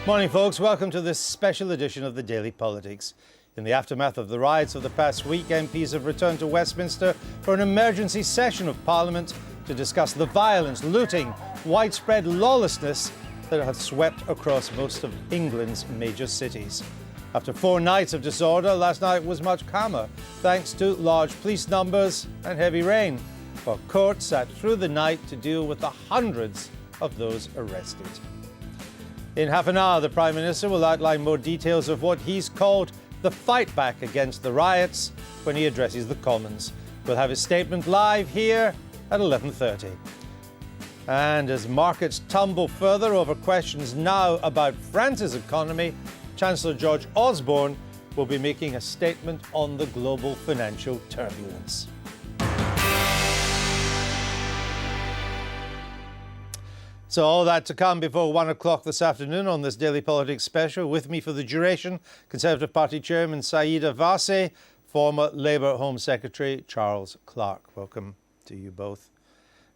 Morning, folks. Welcome to this special edition of the Daily Politics. In the aftermath of the riots of the past week, MPs have returned to Westminster for an emergency session of Parliament to discuss the violence, looting, widespread lawlessness that have swept across most of England's major cities. After 4 nights of disorder, last night was much calmer, thanks to large police numbers and heavy rain, while courts sat through the night to deal with the hundreds of those arrested. In half an hour, the Prime Minister will outline more details of what he's called the fight back against the riots when he addresses the Commons. We'll have his statement live here at 11:30. And as markets tumble further over questions now about France's economy, Chancellor George Osborne will be making a statement on the global financial turbulence. So all that to come before 1 o'clock this afternoon on this Daily Politics special. With me for the duration, Conservative Party Chairman Saïda Vassé, former Labour Home Secretary Charles Clarke. Welcome to you both.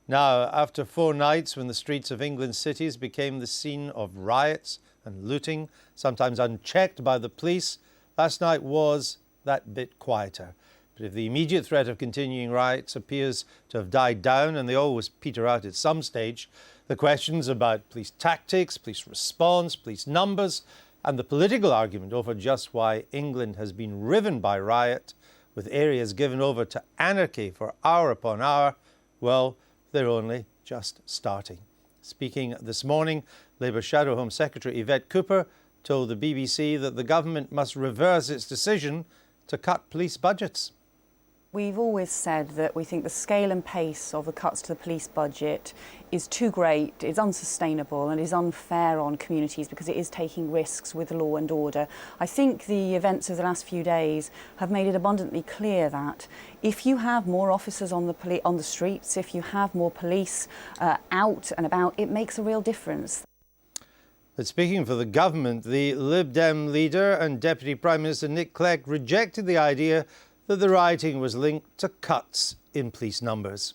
Now, after 4 nights when the streets of England's cities became the scene of riots and looting, sometimes unchecked by the police, last night was that bit quieter. But if the immediate threat of continuing riots appears to have died down, and they always peter out at some stage, the questions about police tactics, police response, police numbers, and the political argument over just why England has been riven by riot, with areas given over to anarchy for hour upon hour, well, they're only just starting. Speaking this morning, Labour Shadow Home Secretary Yvette Cooper told the BBC that the government must reverse its decision to cut police budgets. We've always said that we think the scale and pace of the cuts to the police budget is too great, is unsustainable and is unfair on communities because it is taking risks with law and order. I think the events of the last few days have made it abundantly clear that if you have more officers on the streets, if you have more police out and about, it makes a real difference. But speaking for the government, the Lib Dem leader and Deputy Prime Minister Nick Clegg rejected the idea that the rioting was linked to cuts in police numbers.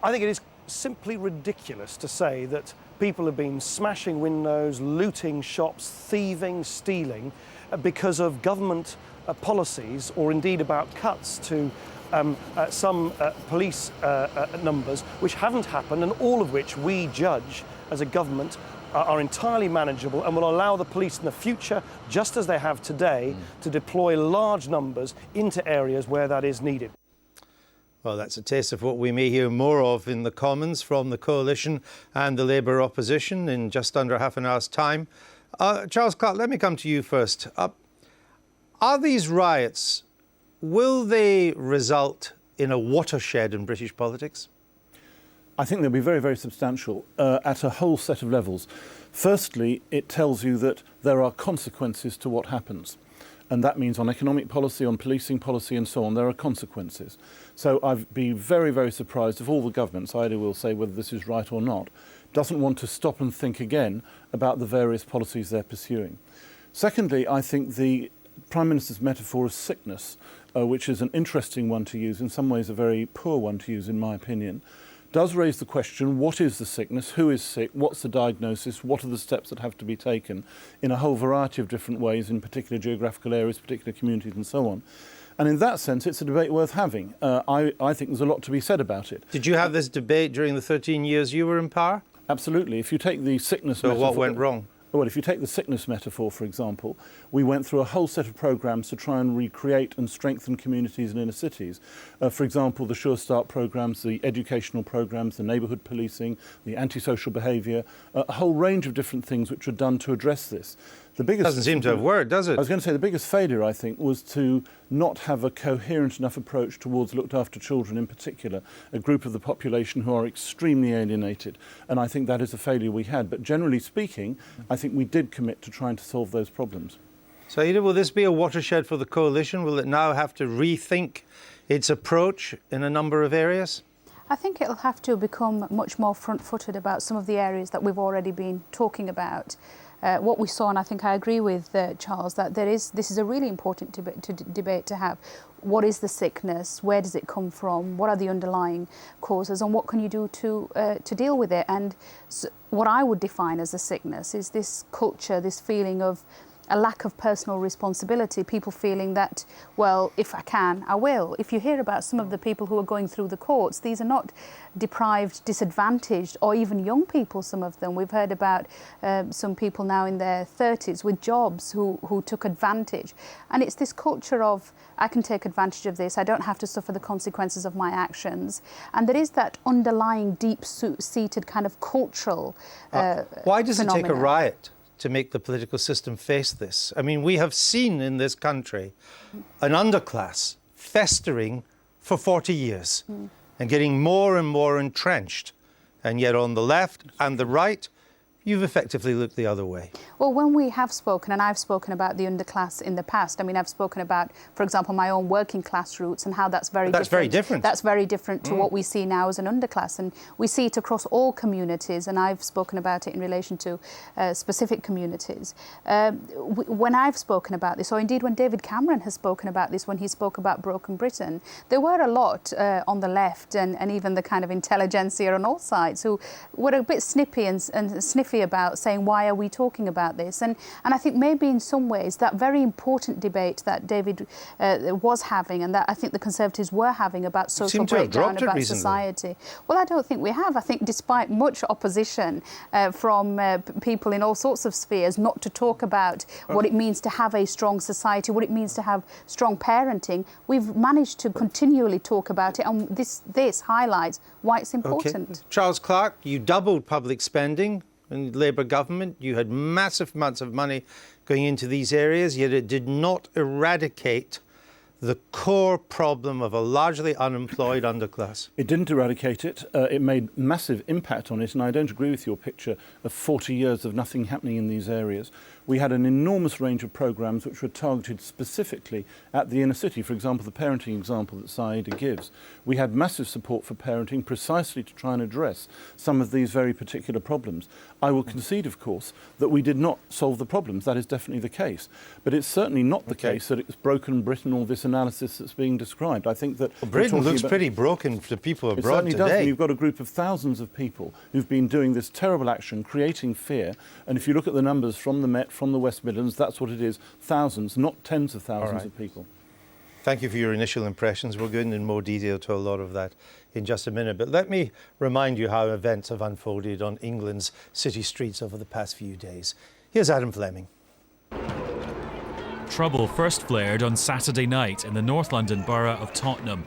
I think it is simply ridiculous to say that people have been smashing windows, looting shops, thieving, stealing because of government policies or indeed about cuts to some police numbers which haven't happened and all of which we judge as a government are entirely manageable and will allow the police in the future, just as they have today, to deploy large numbers into areas where that is needed. Well, that's a taste of what we may hear more of in the Commons from the Coalition and the Labour opposition in just under half an hour's time. Charles Clarke, let me come to you first. Are these riots, will they result in a watershed in British politics? I think they'll be very, very substantial at a whole set of levels. Firstly, it tells you that there are consequences to what happens. And that means on economic policy, on policing policy and so on, there are consequences. So I'd be very, very surprised if all the governments, either will say whether this is right or not, doesn't want to stop and think again about the various policies they're pursuing. Secondly, I think the Prime Minister's metaphor of sickness, which is an interesting one to use, in some ways a very poor one to use in my opinion, does raise the question, what is the sickness, who is sick, what's the diagnosis, what are the steps that have to be taken in a whole variety of different ways in particular geographical areas, particular communities and so on. And in that sense, it's a debate worth having. I think there's a lot to be said about it. Did you have this debate during the 13 years you were in power? Absolutely. If you take the sickness... So what went wrong? Well, if you take the sickness metaphor, for example, we went through a whole set of programmes to try and recreate and strengthen communities and inner cities. For example, the Sure Start programmes, the educational programmes, the neighbourhood policing, the antisocial behaviour, a whole range of different things which were done to address this. The biggest doesn't seem to have worked, does it? I was going to say the biggest failure, I think, was to not have a coherent enough approach towards looked after children in particular, a group of the population who are extremely alienated. And I think that is a failure we had. But generally speaking, I think we did commit to trying to solve those problems. Saïda, will this be a watershed for the Coalition? Will it now have to rethink its approach in a number of areas? I think it'll have to become much more front-footed about some of the areas that we've already been talking about. What we saw, and I think I agree with Charles, that this is a really important debate to have. what is the sickness, where does it come from, what are the underlying causes, and what can you do to deal with it. And so what I would define as a sickness is this culture, this feeling of a lack of personal responsibility, people feeling that, well, if I can, I will. If you hear about some of the people who are going through the courts, these are not deprived, disadvantaged, or even young people, some of them. We've heard about some people now in their 30s with jobs who took advantage. And it's this culture of, I can take advantage of this, I don't have to suffer the consequences of my actions. And there is that underlying deep-seated kind of cultural Why does it take a phenomena. riot to make the political system face this? I mean, we have seen in this country an underclass festering for 40 years and getting more and more entrenched. And yet on the left and the right, you've effectively looked the other way. Well, when we have spoken, and I've spoken about the underclass in the past, I mean, I've spoken about, for example, my own working class roots and how that's very different. That's very different. That's very different to what we see now as an underclass. And we see it across all communities, and I've spoken about it in relation to specific communities. When I've spoken about this, or indeed when David Cameron has spoken about this, when he spoke about Broken Britain, there were a lot on the left and even the kind of intelligentsia on all sides who were a bit snippy and sniffy about saying, why are we talking about this? And I think maybe in some ways that very important debate that David was having, and that I think the Conservatives were having about social breakdown, about society. Well, I don't think we have. I think despite much opposition from people in all sorts of spheres not to talk about what it means to have a strong society, what it means to have strong parenting, we've managed to continually talk about it, and this highlights why it's important. Okay. Charles Clarke, you doubled public spending in the Labour government. You had massive amounts of money going into these areas, yet it did not eradicate the core problem of a largely unemployed underclass. It didn't eradicate it. It made massive impact on it, and I don't agree with your picture of 40 years of nothing happening in these areas. We had an enormous range of programmes which were targeted specifically at the inner city. For example, the parenting example that Saida gives. We had massive support for parenting precisely to try and address some of these very particular problems. I will concede, of course, that we did not solve the problems. That is definitely the case. But it's certainly not the case that it's broken Britain, all this analysis that's being described. I think that Britain looks pretty broken to people abroad today. It certainly today. does. And you've got a group of thousands of people who've been doing this terrible action, creating fear. And if you look at the numbers from the Met, from the West Midlands, that's what it is. Thousands, not tens of thousands of people. Thank you for your initial impressions. We'll go into more detail to a lot of that in just a minute. But let me remind you how events have unfolded on England's city streets over the past few days. Here's Adam Fleming. Trouble first flared on Saturday night in the North London borough of Tottenham.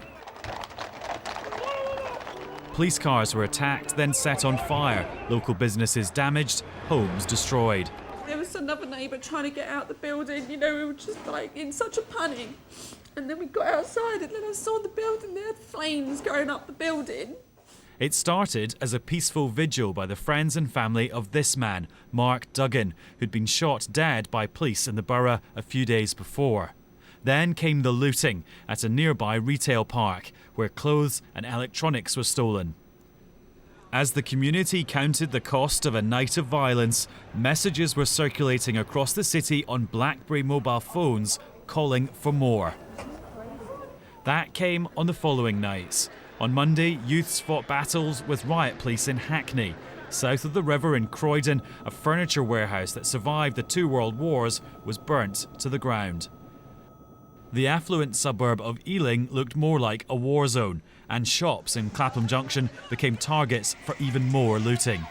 Police cars were attacked, then set on fire. Local businesses damaged, homes destroyed. There was another neighbour trying to get out the building, you know, we were just like in such a panic. And then we got outside and then I saw the building, there had flames going up the building. It started as a peaceful vigil by the friends and family of this man, Mark Duggan, who'd been shot dead by police in the borough a few days before. Then came the looting at a nearby retail park, where clothes and electronics were stolen. As the community counted the cost of a night of violence, messages were circulating across the city on BlackBerry mobile phones calling for more. That came on the following nights. On Monday, youths fought battles with riot police in Hackney. South of the river in Croydon, a furniture warehouse that survived the 2 world wars was burnt to the ground. The affluent suburb of Ealing looked more like a war zone, and shops in Clapham Junction became targets for even more looting.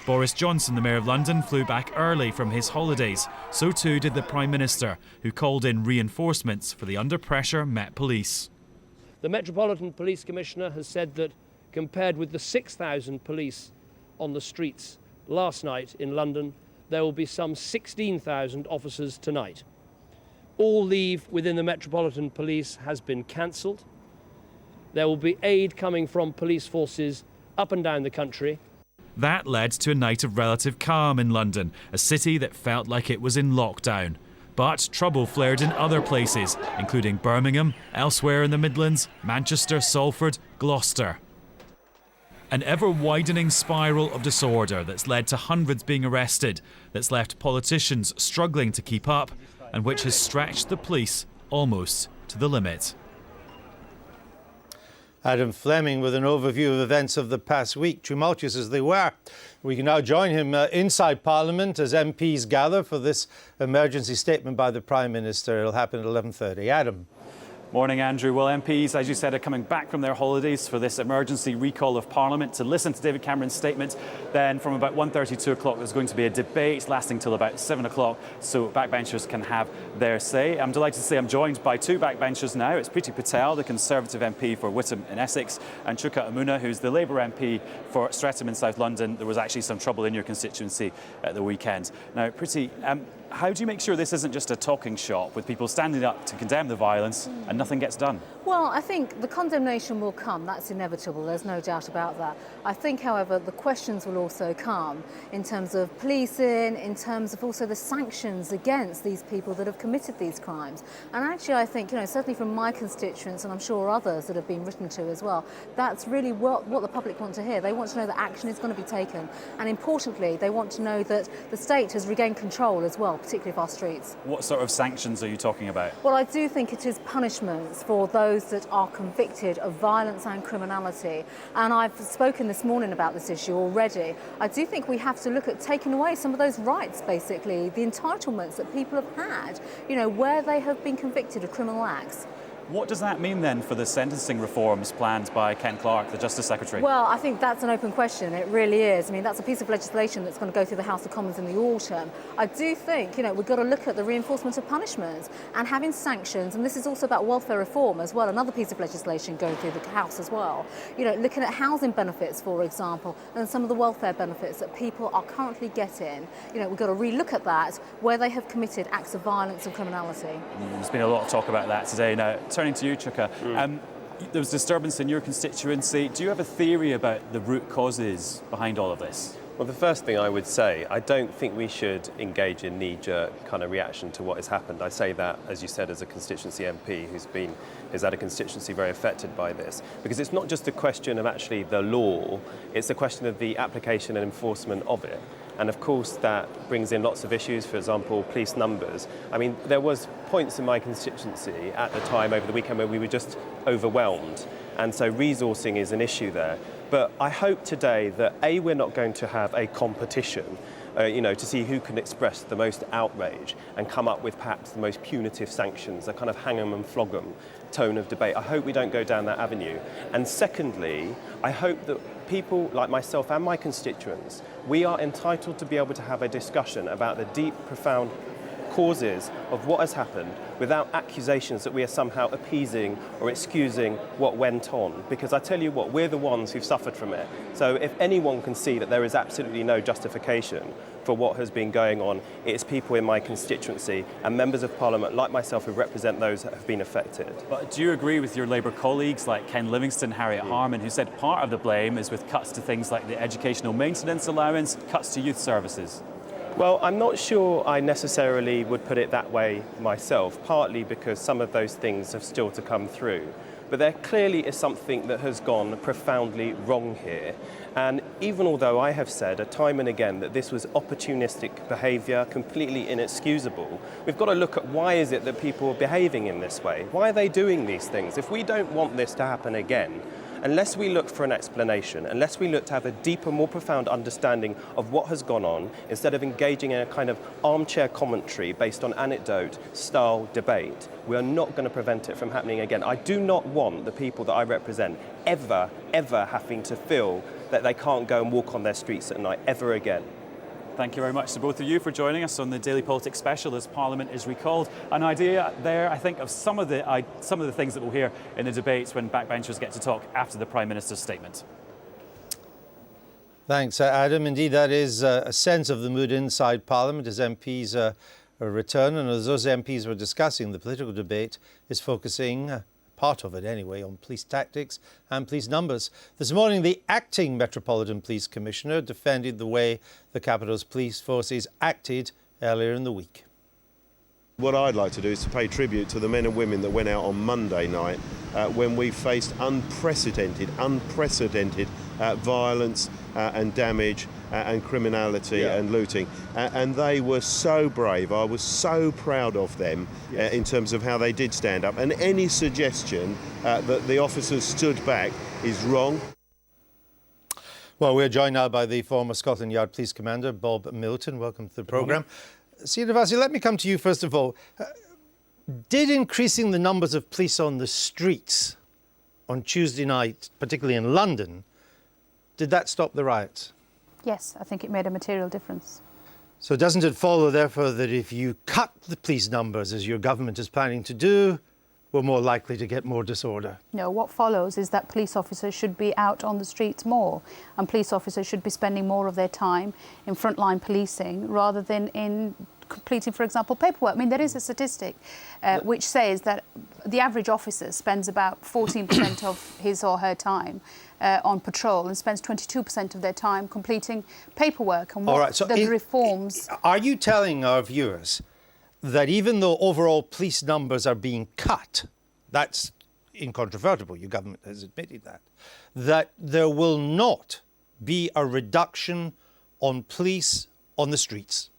Boris Johnson, the Mayor of London, flew back early from his holidays. So too did the Prime Minister, who called in reinforcements for the under-pressure Met Police. The Metropolitan Police Commissioner has said that compared with the 6,000 police on the streets last night in London, there will be some 16,000 officers tonight. All leave within the Metropolitan Police has been cancelled. There will be aid coming from police forces up and down the country. That led to a night of relative calm in London, a city that felt like it was in lockdown. But trouble flared in other places, including Birmingham, elsewhere in the Midlands, Manchester, Salford, Gloucester. An ever-widening spiral of disorder that's led to hundreds being arrested, that's left politicians struggling to keep up, and which has stretched the police almost to the limit. Adam Fleming with an overview of events of the past week, tumultuous as they were. We can now join him inside Parliament as MPs gather for this emergency statement by the Prime Minister. It'll happen at 11:30. Adam. Morning, Andrew. Well, MPs, as you said, are coming back from their holidays for this emergency recall of Parliament to listen to David Cameron's statement. Then from about 1:30, 2 o'clock, there's going to be a debate lasting till about 7 o'clock, so backbenchers can have their say. I'm delighted to say I'm joined by two backbenchers now. It's Priti Patel, the Conservative MP for Whittam in Essex, and Chuka Umunna, who's the Labour MP for Streatham in South London. There was actually some trouble in your constituency at the weekend. Now, Priti, how do you make sure this isn't just a talking shop with people standing up to condemn the violence and nothing gets done? Well, I think the condemnation will come. That's inevitable. There's no doubt about that. I think, however, the questions will also come in terms of policing, in terms of also the sanctions against these people that have committed these crimes. And actually, I think, certainly from my constituents, and I'm sure others that have been written to as well, that's really what the public want to hear. They want to know that action is going to be taken. And importantly, they want to know that the state has regained control as well, particularly of our streets. What sort of sanctions are you talking about? Well, I do think it is punishments for those that are convicted of violence and criminality. And I've spoken this morning about this issue already. I do think we have to look at taking away some of those rights, basically, the entitlements that people have had, where they have been convicted of criminal acts. What does that mean then for the sentencing reforms planned by Ken Clarke, the Justice Secretary? Well, I think that's an open question. It really is. I mean, that's a piece of legislation that's going to go through the House of Commons in the autumn. I do think, we've got to look at the reinforcement of punishments and having sanctions. And this is also about welfare reform as well, another piece of legislation going through the House as well. Looking at housing benefits, for example, and some of the welfare benefits that people are currently getting. We've got to relook at that where they have committed acts of violence and criminality. There's been a lot of talk about that today. Now, turning to you, Chuka, there was disturbance in your constituency. Do you have a theory about the root causes behind all of this? Well, the first thing I would say, I don't think we should engage in knee-jerk kind of reaction to what has happened. I say that, as you said, as a constituency MP who's had a constituency very affected by this. Because it's not just a question of actually the law, it's a question of the application and enforcement of it. And of course, that brings in lots of issues, for example, police numbers. I mean, there was points in my constituency at the time over the weekend where we were just overwhelmed. And so resourcing is an issue there. But I hope today that, A, we're not going to have a competition, to see who can express the most outrage and come up with perhaps the most punitive sanctions, a kind of hang 'em and flog 'em tone of debate. I hope we don't go down that avenue. And secondly, I hope that people like myself and my constituents, we are entitled to be able to have a discussion about the deep, profound causes of what has happened without accusations that we are somehow appeasing or excusing what went on. Because I tell you what, we're the ones who've suffered from it. So if anyone can see that there is absolutely no justification for what has been going on, it's people in my constituency and members of Parliament like myself who represent those that have been affected. But do you agree with your Labour colleagues like Ken Livingstone, Harriet Harman, who said part of the blame is with cuts to things like the educational maintenance allowance, cuts to youth services? Well, I'm not sure I necessarily would put it that way myself, partly because some of those things have still to come through. But there clearly is something that has gone profoundly wrong here. And even although I have said time and again that this was opportunistic behaviour, completely inexcusable, we've got to look at why is it that people are behaving in this way? Why are they doing these things? If we don't want this to happen again, unless we look for an explanation, unless we look to have a deeper, more profound understanding of what has gone on, instead of engaging in a kind of armchair commentary based on anecdote-style debate, we are not going to prevent it from happening again. I do not want the people that I represent ever having to feel that they can't go and walk on their streets at night ever again. Thank you very much to both of you for joining us on the Daily Politics Special as Parliament is recalled. An idea there, I think, of some of the things that we'll hear in the debates when backbenchers get to talk after the Prime Minister's statement. Thanks, Adam. Indeed, that is a sense of the mood inside Parliament as MPs return. And as those MPs were discussing, the political debate is focusing, part of it anyway, on police tactics and police numbers. This morning, the acting Metropolitan Police Commissioner defended the way the capital's police forces acted earlier in the week. What I'd like to do is to pay tribute to the men and women that went out on Monday night when we faced unprecedented violence and damage and criminality and looting. And they were so brave. I was so proud of them in terms of how they did stand up. And any suggestion that the officers stood back is wrong. Well, we're joined now by the former Scotland Yard Police Commander, Bob Milton. Welcome to the programme. Syeda Vasi, let me come to you first of all. Did increasing the numbers of police on the streets on Tuesday night, particularly in London, did that stop the riots? Yes, I think it made a material difference. So doesn't it follow, therefore, that if you cut the police numbers, as your government is planning to do, we're more likely to get more disorder? No, what follows is that police officers should be out on the streets more, and police officers should be spending more of their time in frontline policing rather than in completing, for example, paperwork. I mean, there is a statistic which says that the average officer spends about 14% of his or her time on patrol and spends 22% of their time completing paperwork. And what the reforms... Are you telling our viewers that even though overall police numbers are being cut, that's incontrovertible, your government has admitted that there will not be a reduction on police on the streets?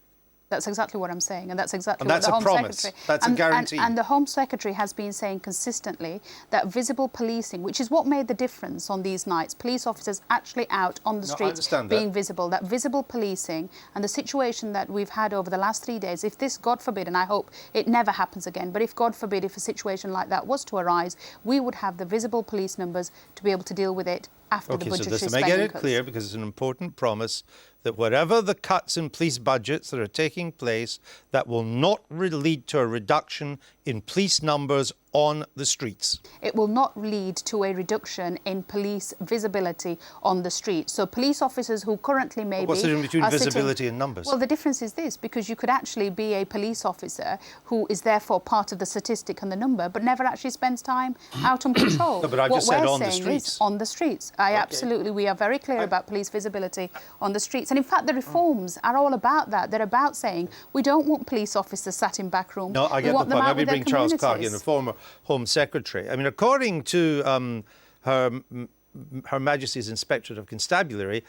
That's exactly what I'm saying, and that's exactly what the Home Secretary... That's a guarantee. And the Home Secretary has been saying consistently that visible policing, which is what made the difference on these nights, police officers actually out on the streets being visible, that visible policing and the situation that we've had over the last 3 days, if this, God forbid, and I hope it never happens again, but if, God forbid, if a situation like that was to arise, we would have the visible police numbers to be able to deal with it after the budgetary spending cuts. Make it clear, because it's an important promise, that whatever the cuts in police budgets that are taking place, that will not lead to a reduction in police numbers on the streets. It will not lead to a reduction in police visibility on the streets. So police officers who currently maybe... What's the difference between visibility and numbers? Well, the difference is this, because you could actually be a police officer who is therefore part of the statistic and the number, but never actually spends time out on patrol. No, but I've just said on the streets. On the streets. We are very clear about police visibility on the streets. And in fact, the reforms are all about that. They're about saying we don't want police officers sat in back rooms. No, I get the point. Let me bring Charles Clarke in, the former Home Secretary. I mean, according to Her Majesty's Inspectorate of Constabulary,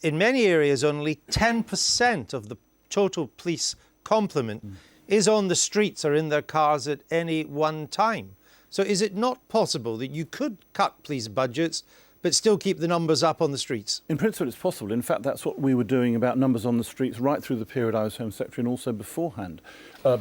in many areas only 10% of the total police complement is on the streets or in their cars at any one time. So is it not possible that you could cut police budgets but still keep the numbers up on the streets? In principle, it's possible. In fact, that's what we were doing about numbers on the streets right through the period I was Home Secretary and also beforehand,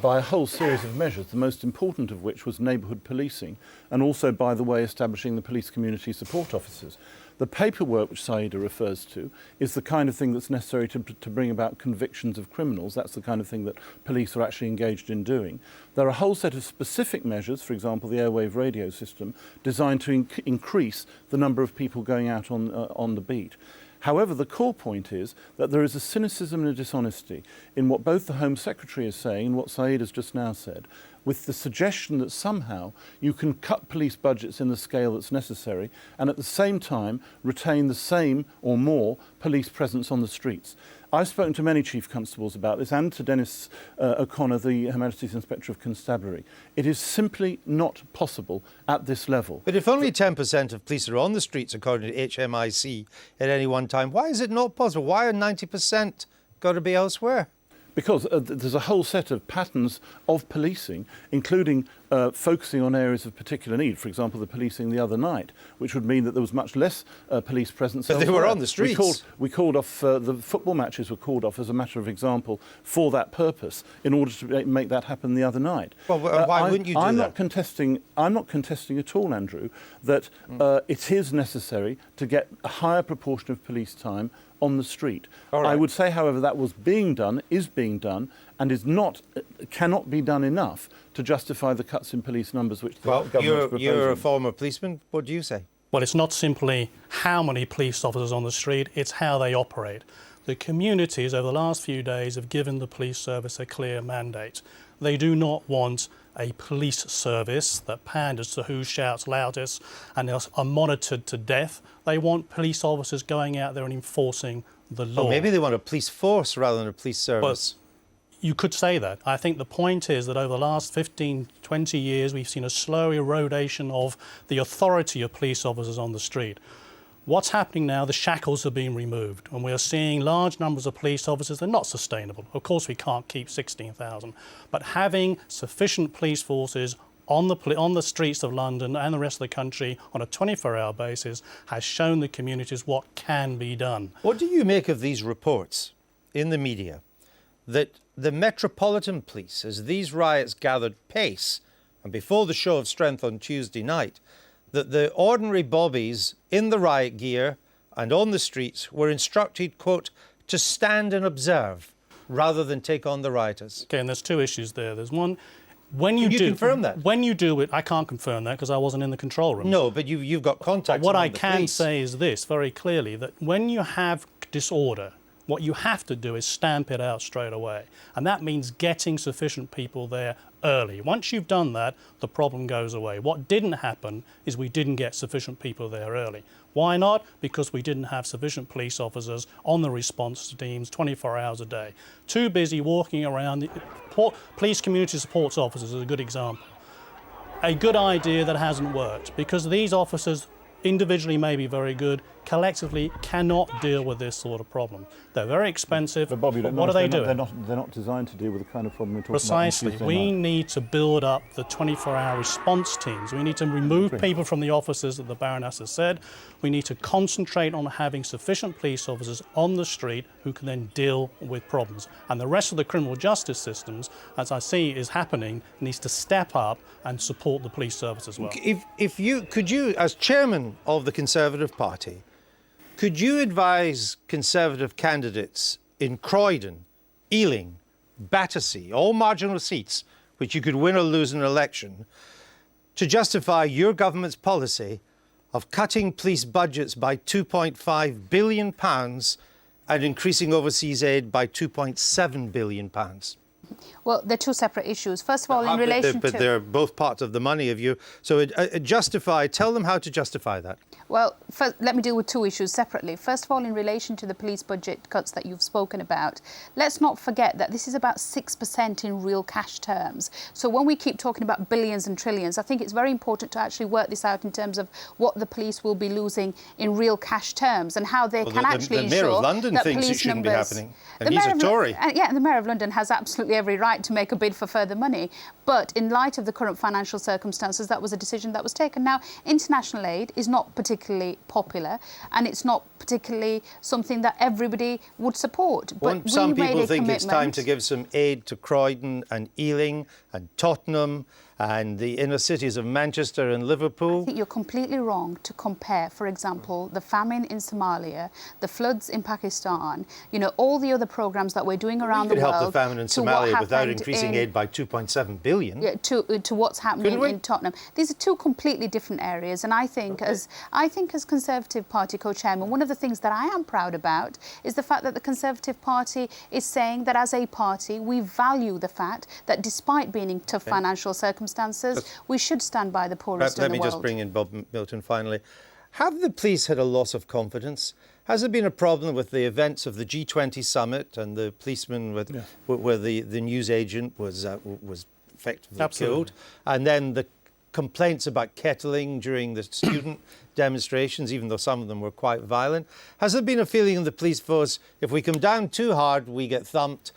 by a whole series of measures, the most important of which was neighbourhood policing, and also, by the way, establishing the police community support officers. The paperwork which Syeda refers to is the kind of thing that's necessary to bring about convictions of criminals. That's the kind of thing that police are actually engaged in doing. There are a whole set of specific measures, for example, the airwave radio system, designed to increase the number of people going out on the beat. However, the core point is that there is a cynicism and a dishonesty in what both the Home Secretary is saying and what Syeda has just now said, with the suggestion that somehow you can cut police budgets in the scale that's necessary and at the same time retain the same or more police presence on the streets. I've spoken to many Chief Constables about this and to Dennis O'Connor, the Her Majesty's Inspector of Constabulary. It is simply not possible at this level. But if only 10% of police are on the streets, according to HMIC, at any one time, why is it not possible? Why are 90% got to be elsewhere? Because there's a whole set of patterns of policing, including focusing on areas of particular need. For example, the policing the other night, which would mean that there was much less police presence elsewhere. But they were on the streets. We called off, the football matches were called off as a matter of example for that purpose, in order to make that happen the other night. Well, why wouldn't you do that? I'm not contesting at all, Andrew, that it is necessary to get a higher proportion of police time on the street. Right. I would say, however, that was being done, is being done, and is not, cannot be done enough to justify the cuts in police numbers which the government is proposing. You're a former policeman. What do you say? Well, it's not simply how many police officers on the street, it's how they operate. The communities over the last few days have given the police service a clear mandate. They do not want a police service that panders to who shouts loudest and are monitored to death. They want police officers going out there and enforcing the law. Well, maybe they want a police force rather than a police service. But you could say that. I think the point is that over the last 15, 20 years, we've seen a slow erodation of the authority of police officers on the street. What's happening now, the shackles are being removed, and we are seeing large numbers of police officers. They're not sustainable. Of course, we can't keep 16,000, but having sufficient police forces on the streets of London and the rest of the country on a 24-hour basis has shown the communities what can be done. What do you make of these reports in the media that the Metropolitan Police, as these riots gathered pace, and before the show of strength on Tuesday night, that the ordinary bobbies in the riot gear and on the streets were instructed, quote, to stand and observe rather than take on the rioters? Okay, and there's two issues there. There's one, Can you confirm that? When you do it, I can't confirm that because I wasn't in the control room. No, but you've got contacts. What I can say is this very clearly, that when you have disorder, what you have to do is stamp it out straight away. And that means getting sufficient people there early. Once you've done that, the problem goes away. What didn't happen is we didn't get sufficient people there early. Why not? Because we didn't have sufficient police officers on the response teams 24 hours a day. Too busy walking around. Police community supports officers is a good example. A good idea that hasn't worked, because these officers individually may be very good, collectively cannot deal with this sort of problem. They're very expensive, but Bobby, what are they doing? They're not designed to deal with the kind of problem we're talking Precisely. about. We need to build up the 24-hour response teams. We need to remove people from the offices that the Baroness has said. We need to concentrate on having sufficient police officers on the street who can then deal with problems. And the rest of the criminal justice systems, as I see is happening, needs to step up and support the police service as well. Could you, as chairman of the Conservative Party, could you advise Conservative candidates in Croydon, Ealing, Battersea, all marginal seats which you could win or lose an election, to justify your government's policy of cutting police budgets by £2.5 billion and increasing overseas aid by £2.7 billion? Well, they're two separate issues. First of all, in relation but they're both parts of the money of you. So tell them how to justify that. Well, first, let me deal with two issues separately. First of all, in relation to the police budget cuts that you've spoken about, let's not forget that this is about 6% in real cash terms. So when we keep talking about billions and trillions, I think it's very important to actually work this out in terms of what the police will be losing in real cash terms and how they can actually ensure the Mayor of London that thinks police it shouldn't numbers... be happening, and he's a Tory. Yeah, and the Mayor of London has absolutely every right to make a bid for further money. But in light of the current financial circumstances, that was a decision that was taken. Now, international aid is not particularly popular, and it's not particularly something that everybody would support. But some people think it's time to give some aid to Croydon and Ealing and Tottenham and the inner cities of Manchester and Liverpool. I think you're completely wrong to compare, for example, the famine in Somalia, the floods in Pakistan, all the other programmes that we're doing around the world. We could help the famine in Somalia without increasing aid by £2.7 billion. Yeah, to what's happening in Tottenham. These are two completely different areas, and I think, as Conservative Party co-chairman, one of the things that I am proud about is the fact that the Conservative Party is saying that as a party we value the fact that despite being in tough financial circumstances, we should stand by the poorest in the world. Let me just bring in Bob Milton finally. Have the police had a loss of confidence? Has there been a problem with the events of the G20 summit and the policeman where the news agent was effectively killed, and then the complaints about kettling during the student demonstrations, even though some of them were quite violent? Has there been a feeling in the police force, if we come down too hard, we get thumped,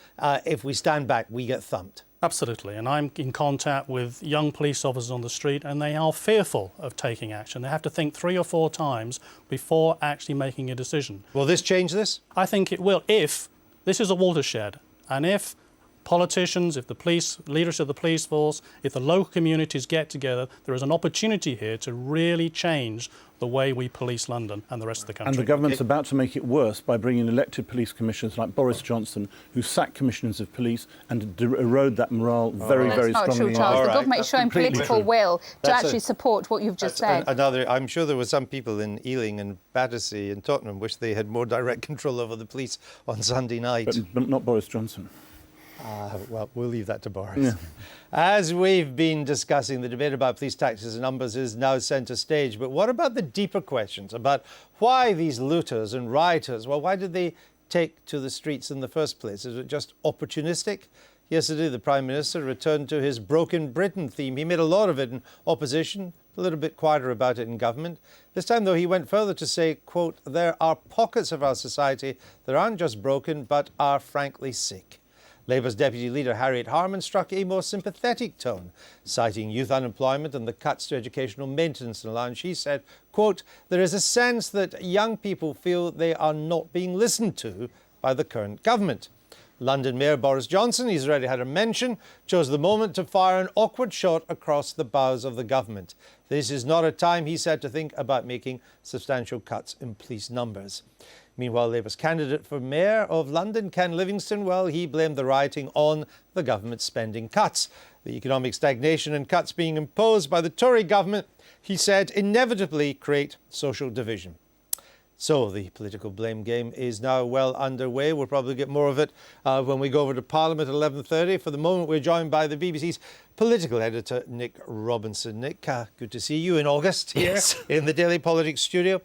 if we stand back, we get thumped? Absolutely, and I'm in contact with young police officers on the street, and they are fearful of taking action. They have to think 3 or 4 times before actually making a decision. Will this change this? I think it will, if this is a watershed, and if politicians, if the police, leaders of the police force, if the local communities get together, there is an opportunity here to really change the way we police London and the rest of the country. And the government's about to make it worse by bringing elected police commissioners like Boris Johnson, who sack commissioners of police and erode that morale very strongly. That's not true, Charles. The government is showing political will to actually support what you've just said. I'm sure there were some people in Ealing and Battersea and Tottenham wish they had more direct control over the police on Sunday night. But not Boris Johnson. Well, we'll leave that to Boris. Yeah. As we've been discussing, the debate about police tactics and numbers is now centre stage. But what about the deeper questions about why these looters and rioters, why did they take to the streets in the first place? Is it just opportunistic? Yesterday, the Prime Minister returned to his Broken Britain theme. He made a lot of it in opposition, a little bit quieter about it in government. This time, though, he went further to say, quote, "There are pockets of our society that aren't just broken, but are frankly sick." Labour's Deputy Leader Harriet Harman struck a more sympathetic tone, citing youth unemployment and the cuts to educational maintenance and allowance. She said, quote, "There is a sense that young people feel they are not being listened to by the current government." London Mayor Boris Johnson, he's already had a mention, chose the moment to fire an awkward shot across the bows of the government. This is not a time, he said, to think about making substantial cuts in police numbers. Meanwhile, Labour's candidate for Mayor of London, Ken Livingstone, well, he blamed the rioting on the government's spending cuts. The economic stagnation and cuts being imposed by the Tory government, he said, inevitably create social division. So the political blame game is now well underway. We'll probably get more of it when we go over to Parliament at 11:30. For the moment, we're joined by the BBC's political editor, Nick Robinson. Nick, good to see you in August here in the Daily Politics studio.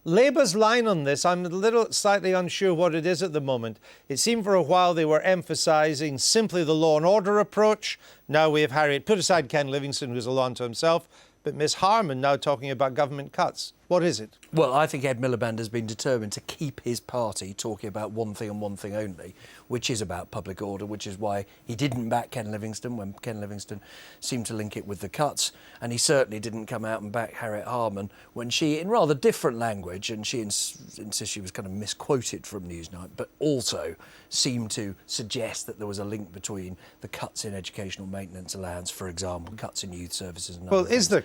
Labour's line on this, I'm slightly unsure what it is at the moment. It seemed for a while they were emphasising simply the law and order approach. Now we have Harriet, put aside Ken Livingstone, who's a law unto himself, but Miss Harman now talking about government cuts. What is it? Well, I think Ed Miliband has been determined to keep his party talking about one thing and one thing only, which is about public order, which is why he didn't back Ken Livingstone when Ken Livingstone seemed to link it with the cuts. And he certainly didn't come out and back Harriet Harman when she, in rather different language, and she insists she was kind of misquoted from Newsnight, but also seemed to suggest that there was a link between the cuts in educational maintenance allowance, for example, cuts in youth services and well, is there,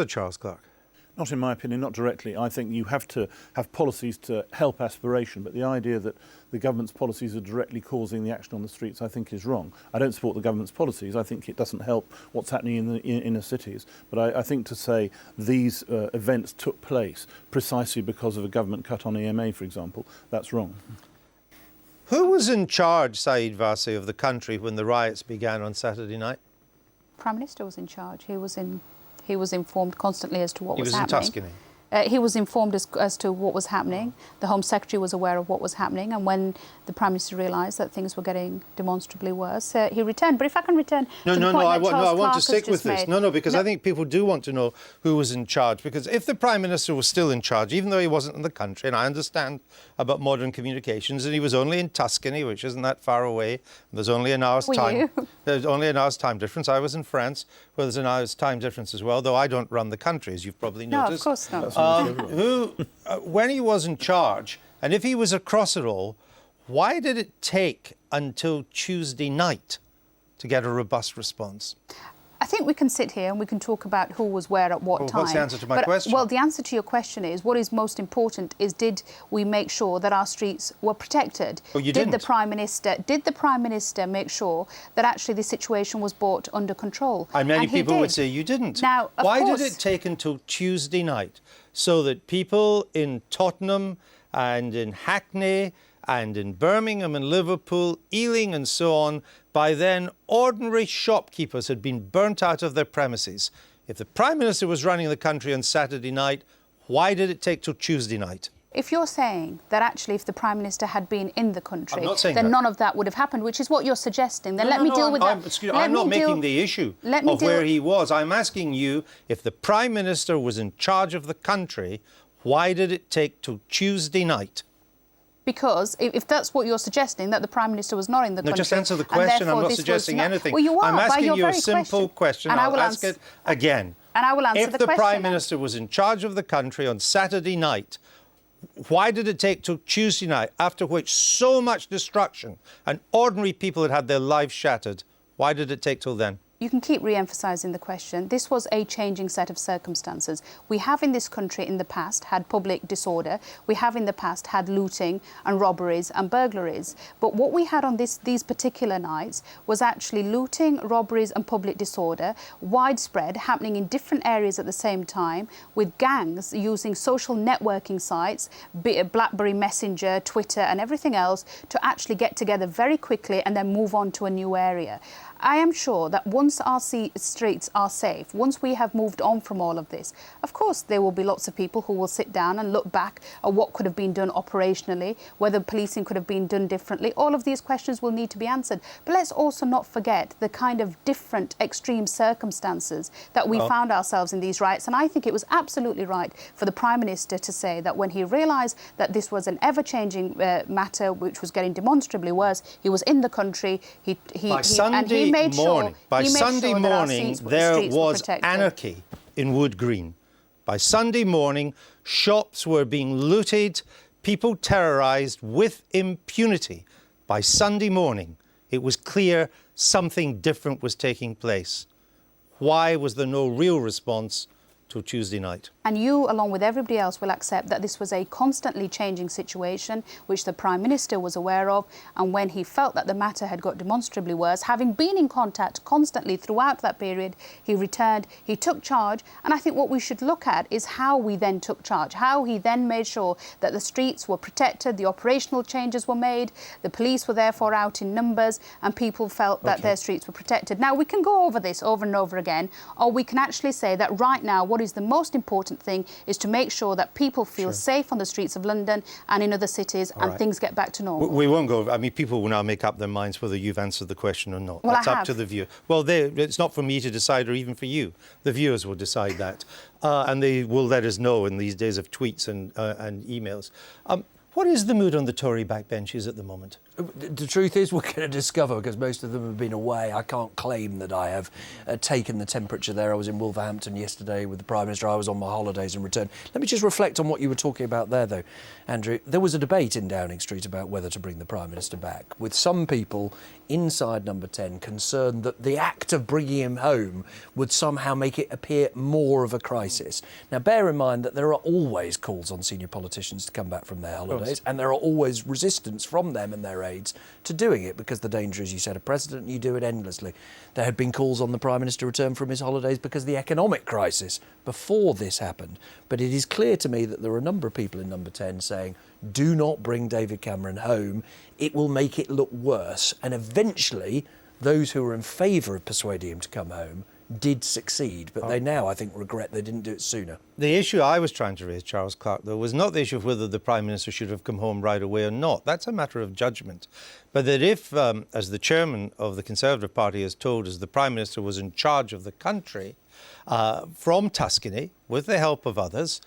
Charles Clarke? Not in my opinion, not directly. I think you have to have policies to help aspiration, but the idea that the government's policies are directly causing the action on the streets, I think, is wrong. I don't support the government's policies. I think it doesn't help what's happening in the inner cities. But I think to say these events took place precisely because of a government cut on EMA, for example, that's wrong. Who was in charge, Saeed Vase, of the country when the riots began on Saturday night? Prime Minister was in charge. He was informed constantly as to what was happening. He was in Tuscany. He was informed as to what was happening. The Home Secretary was aware of what was happening, and when the Prime Minister realised that things were getting demonstrably worse, he returned. But if I can return to the point I that Charles want Clarke to stick with this. made. Because I think people do want to know who was in charge. Because if the Prime Minister was still in charge, even though he wasn't in the country, and I understand about modern communications, and he was only in Tuscany, which isn't that far away, there's only an hour's time. There's only an hour's time difference. I was in France, where there's an hour's time difference as well, though I don't run the country, as you've probably noticed. No, of course not. When he was in charge, and if he was across it all, why did it take until Tuesday night to get a robust response? I think we can sit here and we can talk about who was where at what time. What's the answer to my question? Well, the answer to your question is, what is most important is, did we make sure that our streets were protected? Oh, you didn't. Did the Prime Minister make sure that actually the situation was brought under control? And many people would say you didn't. Now, why did it take until Tuesday night so that people in Tottenham and in Hackney and in Birmingham and Liverpool, Ealing and so on, by then ordinary shopkeepers had been burnt out of their premises? If the Prime Minister was running the country on Saturday night, why did it take till Tuesday night? If you're saying that actually if the Prime Minister had been in the country, then that. None of that would have happened, which is what you're suggesting. Then let me deal with that. I'm not making the issue of where he was. I'm asking you, if the Prime Minister was in charge of the country, why did it take till Tuesday night? Because if that's what you're suggesting, that the Prime Minister was not in the country... No, just answer the question. I'm not suggesting anything. Well, you are, I'm asking you a simple simple question. And I'll ask it again. And I will answer the question. If the Prime Minister was in charge of the country on Saturday night, why did it take till Tuesday night, after which so much destruction and ordinary people had had their lives shattered, why did it take till then? You can keep re-emphasising the question. This was a changing set of circumstances. We have in this country in the past had public disorder. We have in the past had looting and robberies and burglaries. But what we had on these particular nights was actually looting, robberies and public disorder, widespread, happening in different areas at the same time, with gangs using social networking sites, be it BlackBerry Messenger, Twitter and everything else, to actually get together very quickly and then move on to a new area. I am sure that once once our streets are safe, once we have moved on from all of this, of course there will be lots of people who will sit down and look back at what could have been done operationally, whether policing could have been done differently. All of these questions will need to be answered. But let's also not forget the kind of different extreme circumstances that we found ourselves in these riots. And I think it was absolutely right for the Prime Minister to say that when he realised that this was an ever-changing matter which was getting demonstrably worse, he was in the country, By Sunday morning, there was anarchy in Wood Green. By Sunday morning, shops were being looted, people terrorised with impunity. By Sunday morning, it was clear something different was taking place. Why was there no real response till Tuesday night? And you, along with everybody else, will accept that this was a constantly changing situation, which the Prime Minister was aware of. And when he felt that the matter had got demonstrably worse, having been in contact constantly throughout that period, he returned, he took charge. And I think what we should look at is how we then took charge, how he then made sure that the streets were protected, the operational changes were made, the police were therefore out in numbers, and people felt that their streets were protected. Now, we can go over this over and over again, or we can actually say that right now, what is the most important thing is to make sure that people feel safe on the streets of London and in other cities, and things get back to normal. We won't go. I mean, people will now make up their minds whether you've answered the question or not. Well, that's up to the viewer. Well, it's not for me to decide, or even for you. The viewers will decide that, and they will let us know in these days of tweets and emails. What is the mood on the Tory backbenches at the moment? The truth is, we're going to discover, because most of them have been away. I can't claim that I have taken the temperature there. I was in Wolverhampton yesterday with the Prime Minister. I was on my holidays and returned. Let me just reflect on what you were talking about there, though, Andrew. There was a debate in Downing Street about whether to bring the Prime Minister back, with some people inside Number 10 concerned that the act of bringing him home would somehow make it appear more of a crisis. Now, bear in mind that there are always calls on senior politicians to come back from their holidays, and there are always resistance from them and their aides to doing it, because the danger is you set a precedent and you do it endlessly. There had been calls on the Prime Minister to return from his holidays because of the economic crisis before this happened. But it is clear to me that there are a number of people in Number 10 saying, do not bring David Cameron home. It will make it look worse. And eventually, those who were in favour of persuading him to come home did succeed, but they now, I think, regret they didn't do it sooner. The issue I was trying to raise, Charles Clarke, though, was not the issue of whether the Prime Minister should have come home right away or not. That's a matter of judgment. But that if, as the chairman of the Conservative Party has told us, the Prime Minister was in charge of the country from Tuscany, with the help of others,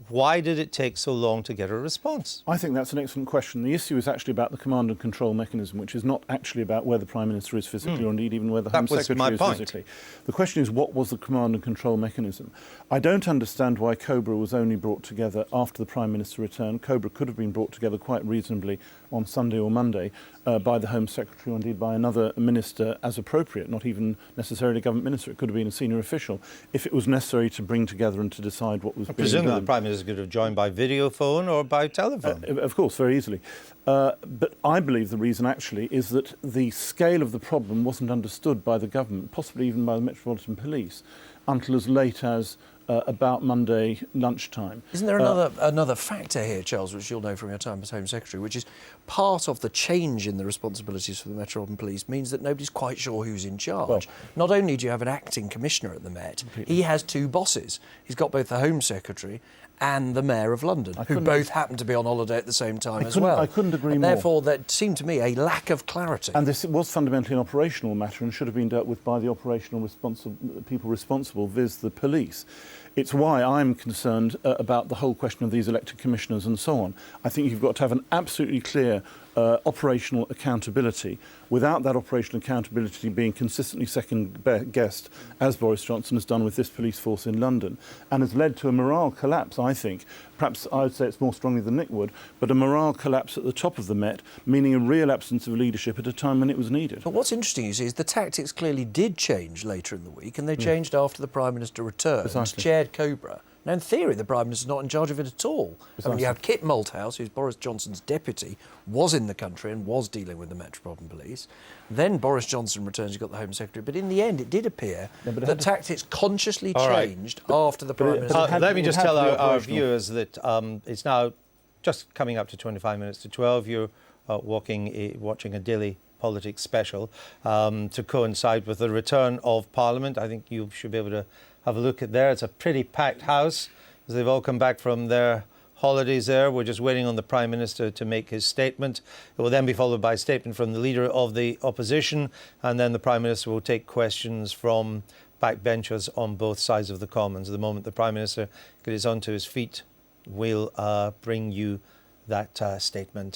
why did it take so long to get a response? I think that's an excellent question. The issue is actually about the command and control mechanism, which is not actually about where the Prime Minister is physically, or indeed even where the Home Secretary is physically. The question is, what was the command and control mechanism? I don't understand why COBRA was only brought together after the Prime Minister returned. COBRA could have been brought together quite reasonably on Sunday or Monday by the Home Secretary, or indeed by another minister as appropriate, not even necessarily a government minister. It could have been a senior official, if it was necessary to bring together and to decide what was being done. Presumably the Prime Minister could have joined by video phone or by telephone. Of course, very easily. But I believe the reason actually is that the scale of the problem wasn't understood by the government, possibly even by the Metropolitan Police, until as late as about Monday lunchtime. Isn't there another factor here, Charles, which you'll know from your time as Home Secretary, which is part of the change in the responsibilities for the Metropolitan Police means that nobody's quite sure who's in charge. Well, not only do you have an acting commissioner at the Met, he has two bosses. He's got both the Home Secretary and the Mayor of London, who both happen to be on holiday at the same time as well. I couldn't agree and more. Therefore, there seemed to me a lack of clarity. And this was fundamentally an operational matter and should have been dealt with by the operational people responsible, viz. The police. It's why I'm concerned about the whole question of these elected commissioners and so on. I think you've got to have an absolutely clear operational accountability. Without that operational accountability being consistently second-guessed, as Boris Johnson has done with this police force in London, and has led to a morale collapse, I think. Perhaps I would say it's more strongly than Nick would, but a morale collapse at the top of the Met, meaning a real absence of leadership at a time when it was needed. But what's interesting, you see, is the tactics clearly did change later in the week, and they changed after the Prime Minister returned, chaired COBRA. Now, in theory, the Prime Minister's not in charge of it at all. I mean, you have Kit Malthouse, who's Boris Johnson's deputy, was in the country and was dealing with the Metropolitan Police. Then Boris Johnson returns, you've got the Home Secretary. But in the end, it did appear that tactics consciously changed after the Prime Minister. Let me just tell our viewers that it's now just coming up to 25 minutes to 12. You're watching a daily Politics special to coincide with the return of Parliament. I think you should be able to have a look at there. It's a pretty packed house as they've all come back from their holidays there. We're just waiting on the Prime Minister to make his statement. It will then be followed by a statement from the Leader of the Opposition, and then the Prime Minister will take questions from backbenchers on both sides of the Commons. At the moment the Prime Minister gets onto his feet, we'll bring you that statement.